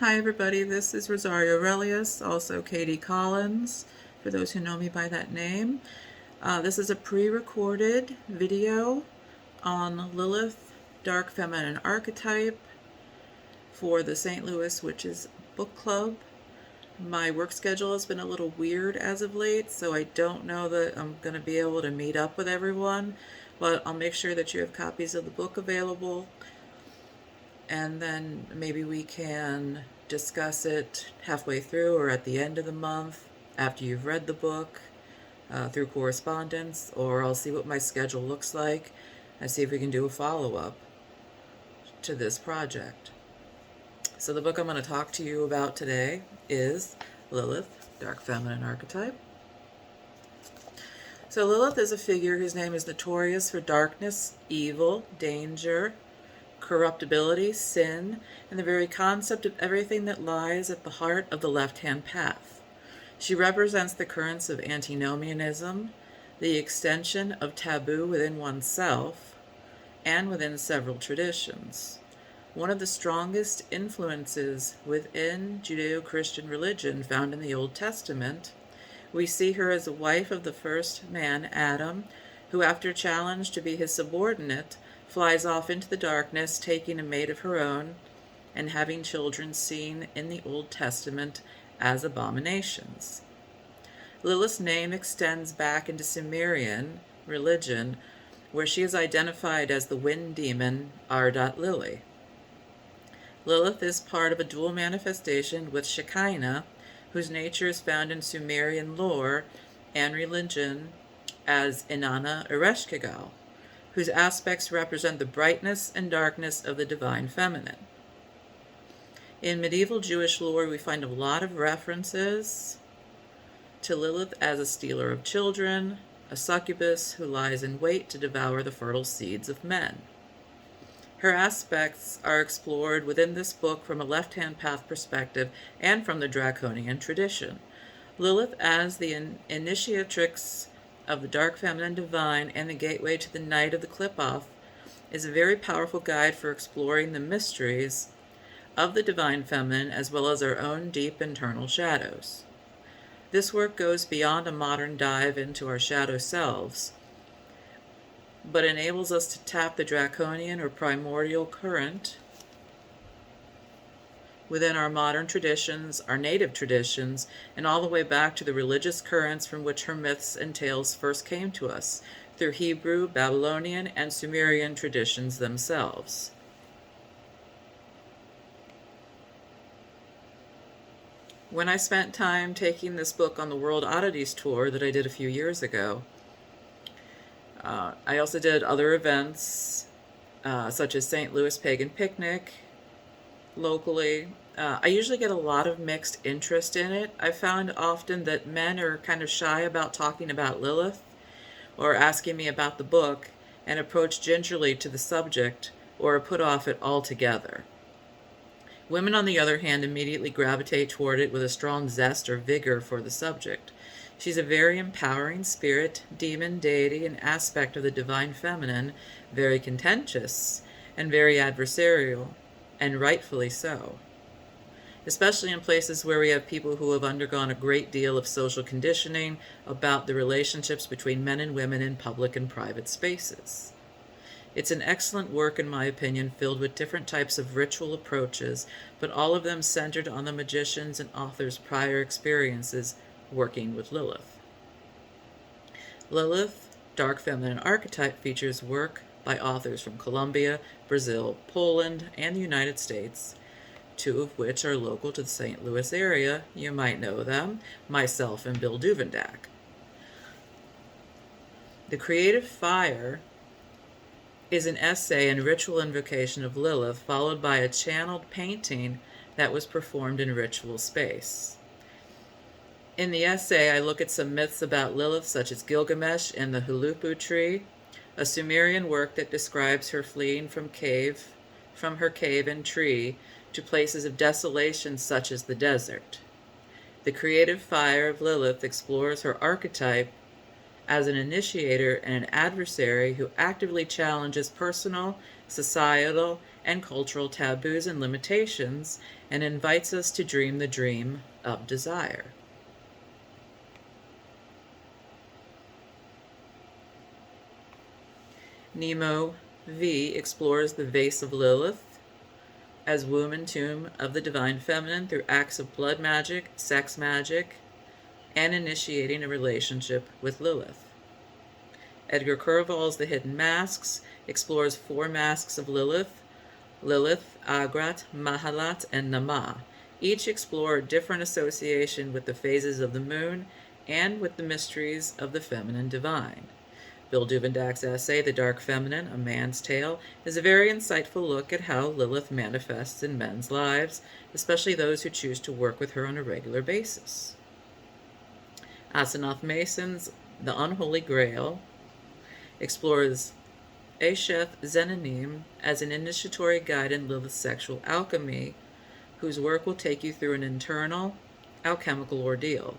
Hi everybody, this is Rosario Aurelius, also Katie Collins, for those who know me by that name. This is a pre-recorded video on Lilith, Dark Feminine Archetype for the St. Louis Witches Book Club. My work schedule has been a little weird as of late, so I don't know that I'm going to be able to meet up with everyone, but I'll make sure that you have copies of the book available, and then maybe we can discuss it halfway through or at the end of the month after you've read the book through correspondence, or I'll see what my schedule looks like and see if we can do a follow-up to this project. So the book I'm going to talk to you about today is Lilith, Dark Feminine Archetype. So Lilith is a figure whose name is notorious for darkness, evil, danger, corruptibility, sin, and the very concept of everything that lies at the heart of the left-hand path. She represents the currents of antinomianism, the extension of taboo within oneself, and within several traditions. One of the strongest influences within Judeo-Christian religion found in the Old Testament, we see her as a wife of the first man, Adam, who, after challenged to be his subordinate, flies off into the darkness, taking a mate of her own, and having children seen in the Old Testament as abominations. Lilith's name extends back into Sumerian religion, where she is identified as the wind demon Lily. Lilith is part of a dual manifestation with Shekinah, whose nature is found in Sumerian lore and religion as Inanna Ereshkigal, whose aspects represent the brightness and darkness of the divine feminine. In medieval Jewish lore, we find a lot of references to Lilith as a stealer of children, a succubus who lies in wait to devour the fertile seeds of men. Her aspects are explored within this book from a left-hand path perspective and from the Draconian tradition. Lilith as the initiatrix of the dark feminine divine and the gateway to the night of the Qliphoth is a very powerful guide for exploring the mysteries of the divine feminine as well as our own deep internal shadows. This work goes beyond a modern dive into our shadow selves, but enables us to tap the draconian or primordial current within our modern traditions, our native traditions, and all the way back to the religious currents from which her myths and tales first came to us, through Hebrew, Babylonian, and Sumerian traditions themselves. When I spent time taking this book on the World Oddities Tour that I did a few years ago, I also did other events, such as St. Louis Pagan Picnic, locally. I usually get a lot of mixed interest in it. I found often that men are kind of shy about talking about Lilith or asking me about the book and approach gingerly to the subject or put off it altogether. Women, on the other hand, immediately gravitate toward it with a strong zest or vigor for the subject. She's a very empowering spirit, demon, deity, and aspect of the divine feminine, very contentious and very adversarial, and rightfully so, especially in places where we have people who have undergone a great deal of social conditioning about the relationships between men and women in public and private spaces. It's an excellent work, in my opinion, filled with different types of ritual approaches, but all of them centered on the magicians and authors' prior experiences working with Lilith. Lilith, Dark Feminine Archetype features work by authors from Colombia, Brazil, Poland, and the United States, two of which are local to the St. Louis area. You might know them, myself and Bill Duvendak. The Creative Fire is an essay and ritual invocation of Lilith, followed by a channeled painting that was performed in ritual space. In the essay, I look at some myths about Lilith, such as Gilgamesh and the Hulupu tree, a Sumerian work that describes her fleeing from her cave and tree to places of desolation such as the desert. The Creative Fire of Lilith explores her archetype as an initiator and an adversary who actively challenges personal, societal, and cultural taboos and limitations, and invites us to dream the dream of desire. Nemo V explores the vase of Lilith as womb and tomb of the divine feminine through acts of blood magic, sex magic, and initiating a relationship with Lilith. Edgar Curval's The Hidden Masks explores 4 masks of Lilith: Agrat, Mahalat, and Nama. Each explore a different association with the phases of the moon and with the mysteries of the feminine divine. Bill Duvendak's essay, The Dark Feminine, A Man's Tale, is a very insightful look at how Lilith manifests in men's lives, especially those who choose to work with her on a regular basis. Asenath Mason's The Unholy Grail explores Esheth Zenanim as an initiatory guide in Lilith's sexual alchemy, whose work will take you through an internal, alchemical ordeal.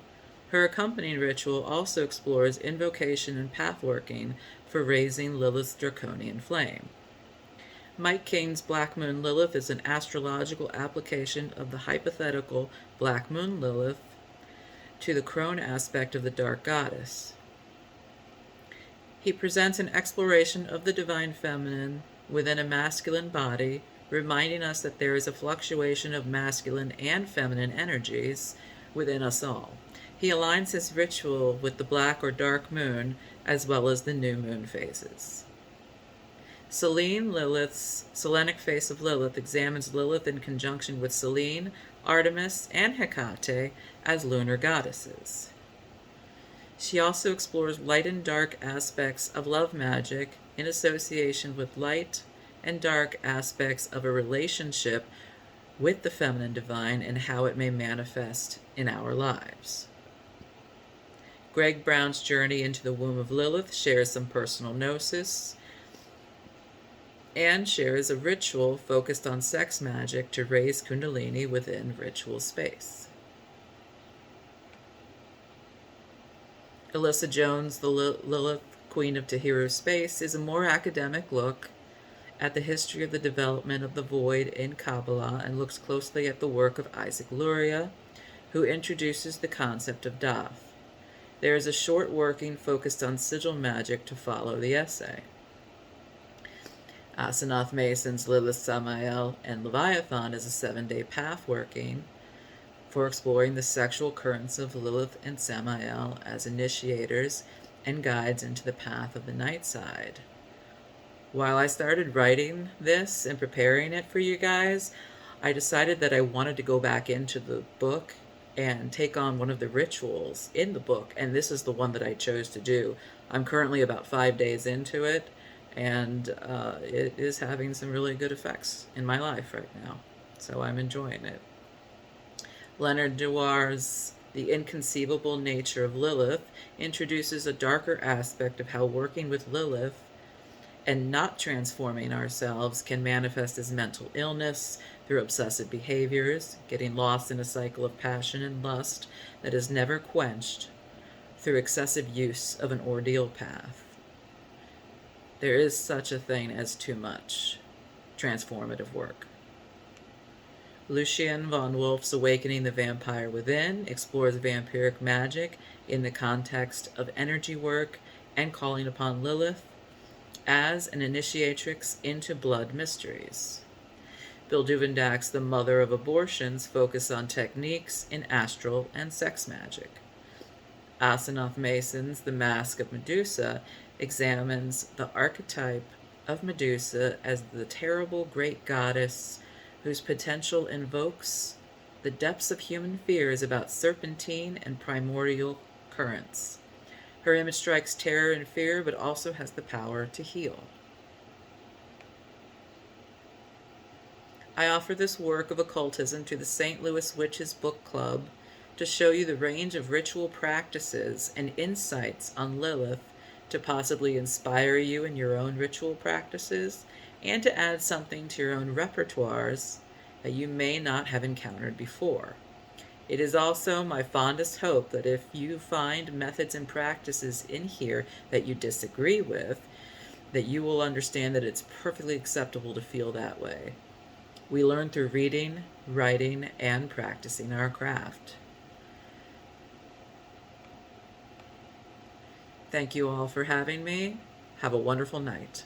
Her accompanying ritual also explores invocation and pathworking for raising Lilith's draconian flame. Mike King's Black Moon Lilith is an astrological application of the hypothetical Black Moon Lilith to the crone aspect of the dark goddess. He presents an exploration of the divine feminine within a masculine body, reminding us that there is a fluctuation of masculine and feminine energies within us all. He aligns his ritual with the black or dark moon as well as the new moon phases. Selene Lilith's Selenic Face of Lilith examines Lilith in conjunction with Selene, Artemis, and Hecate as lunar goddesses. She also explores light and dark aspects of love magic in association with light and dark aspects of a relationship with the feminine divine and how it may manifest in our lives. Greg Brown's Journey into the Womb of Lilith shares some personal gnosis and shares a ritual focused on sex magic to raise Kundalini within ritual space. Alyssa Jones' The Lilith, Queen of Tahiru Space is a more academic look at the history of the development of the void in Kabbalah and looks closely at the work of Isaac Luria, who introduces the concept of Daf. There is a short working focused on sigil magic to follow the essay. Asenath Mason's Lilith, Samael, and Leviathan is a 7-day path working for exploring the sexual currents of Lilith and Samael as initiators and guides into the path of the night side. While I started writing this and preparing it for you guys, I decided that I wanted to go back into the book and take on one of the rituals in the book, and this is the one that I chose to do. I'm currently about 5 days into it, and it is having some really good effects in my life right now, so I'm enjoying it. Leonard Dewars' The Inconceivable Nature of Lilith introduces a darker aspect of how working with Lilith and not transforming ourselves can manifest as mental illness through obsessive behaviors, getting lost in a cycle of passion and lust that is never quenched, through excessive use of an ordeal path. There is such a thing as too much transformative work. Lucien von Wolf's Awakening the Vampire Within explores vampiric magic in the context of energy work and calling upon Lilith as an initiatrix into blood mysteries. Bill Duvendak's The Mother of Abortions focus on techniques in astral and sex magic. Asenath Mason's The Mask of Medusa examines the archetype of Medusa as the terrible great goddess whose potential invokes the depths of human fears about serpentine and primordial currents. Her image strikes terror and fear, but also has the power to heal. I offer this work of occultism to the St. Louis Witches Book Club to show you the range of ritual practices and insights on Lilith to possibly inspire you in your own ritual practices and to add something to your own repertoires that you may not have encountered before. It is also my fondest hope that if you find methods and practices in here that you disagree with, that you will understand that it's perfectly acceptable to feel that way. We learn through reading, writing, and practicing our craft. Thank you all for having me. Have a wonderful night.